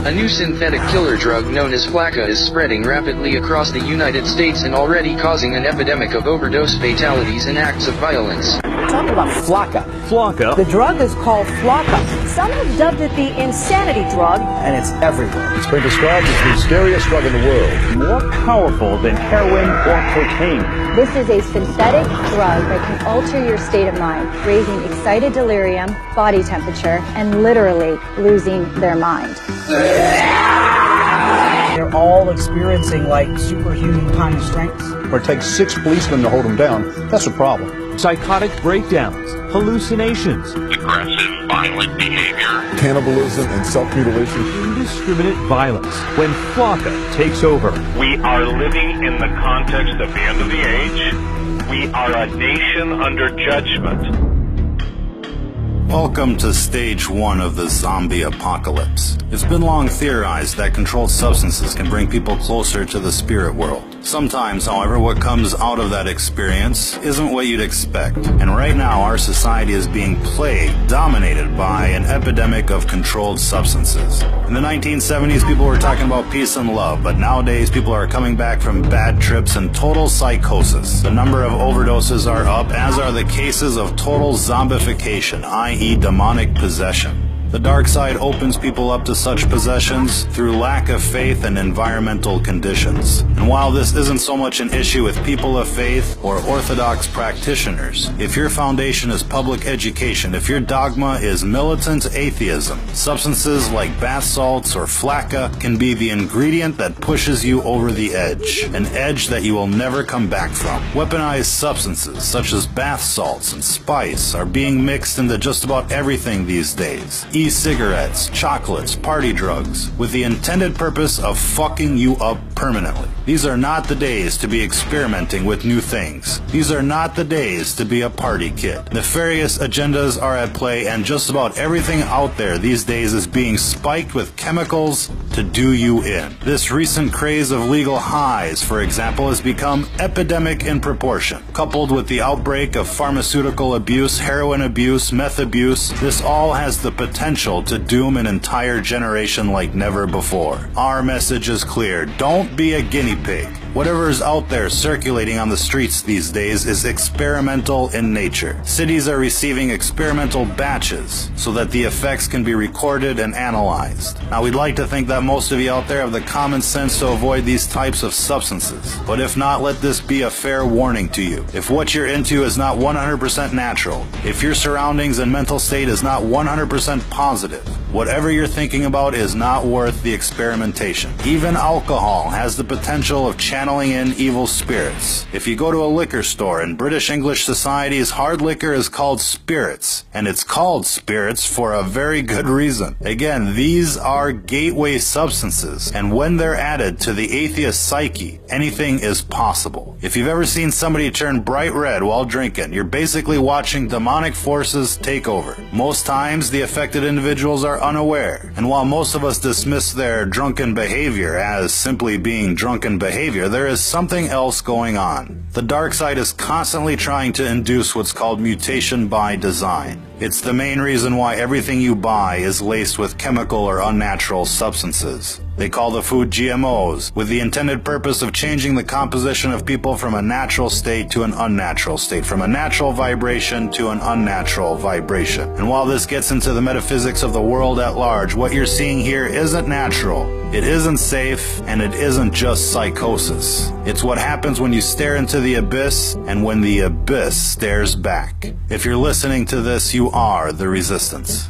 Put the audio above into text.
A new synthetic killer drug known as Flakka is spreading rapidly across the United States and already causing an epidemic of overdose fatalities and acts of violence. We're talking about Flakka. Flakka? The drug is called Flakka. Some have dubbed it the insanity drug. And it's everywhere. It's been described as the scariest drug in the world. More powerful than heroin or cocaine. This is a synthetic drug that can alter your state of mind, raising excited delirium, body temperature, and literally losing their mind. They're all experiencing like superhuman kind of strength. Or it takes 6 policemen to hold them down. That's a problem. Psychotic breakdowns, hallucinations, aggressive, violent behavior, Cannibalism and self-mutilation. indiscriminate violence. When Flakka takes over, We are living in the context of the end of the age. We are a nation under judgment. Welcome to stage 1 of the zombie apocalypse. It's been long theorized that controlled substances can bring people closer to the spirit world. Sometimes, however, what comes out of that experience isn't what you'd expect. And right now, our society is being plagued, dominated by an epidemic of controlled substances. In the 1970s, people were talking about peace and love, but nowadays people are coming back from bad trips and total psychosis. The number of overdoses are up, as are the cases of total zombification, i.e. demonic possession. The dark side opens people up to such possessions through lack of faith and environmental conditions. And while this isn't so much an issue with people of faith or orthodox practitioners, if your foundation is public education, if your dogma is militant atheism, substances like bath salts or Flakka can be the ingredient that pushes you over the edge, an edge that you will never come back from. Weaponized substances such as bath salts and spice are being mixed into just about everything these days. E-cigarettes, chocolates, party drugs, with the intended purpose of fucking you up permanently. These are not the days to be experimenting with new things. These are not the days to be a party kid. Nefarious agendas are at play, and just about everything out there these days is being spiked with chemicals to do you in. This recent craze of legal highs, for example, has become epidemic in proportion. Coupled with the outbreak of pharmaceutical abuse, heroin abuse, meth abuse, this all has the potential to doom an entire generation like never before. Our message is clear. Don't be a guinea pig. Whatever is out there circulating on the streets these days is experimental in nature. Cities are receiving experimental batches so that the effects can be recorded and analyzed. Now, we'd like to think that most of you out there have the common sense to avoid these types of substances. But if not, let this be a fair warning to you. If what you're into is not 100% natural, if your surroundings and mental state is not 100% positive, whatever you're thinking about is not worth the experimentation. Even alcohol has the potential of channeling in evil spirits. If you go to a liquor store, in British English societies, hard liquor is called spirits, and it's called spirits for a very good reason. Again, these are gateway substances, and when they're added to the atheist psyche, anything is possible. If you've ever seen somebody turn bright red while drinking, you're basically watching demonic forces take over. Most times, the affected individuals are unaware, and while most of us dismiss their drunken behavior as simply being drunken behavior, there is something else going on. The dark side is constantly trying to induce what's called mutation by design. It's the main reason why everything you buy is laced with chemical or unnatural substances. They call the food GMOs, with the intended purpose of changing the composition of people from a natural state to an unnatural state, from a natural vibration to an unnatural vibration. And while this gets into the metaphysics of the world at large, what you're seeing here isn't natural, it isn't safe, and it isn't just psychosis. It's what happens when you stare into the abyss, and when the abyss stares back. If you're listening to this, you are the resistance.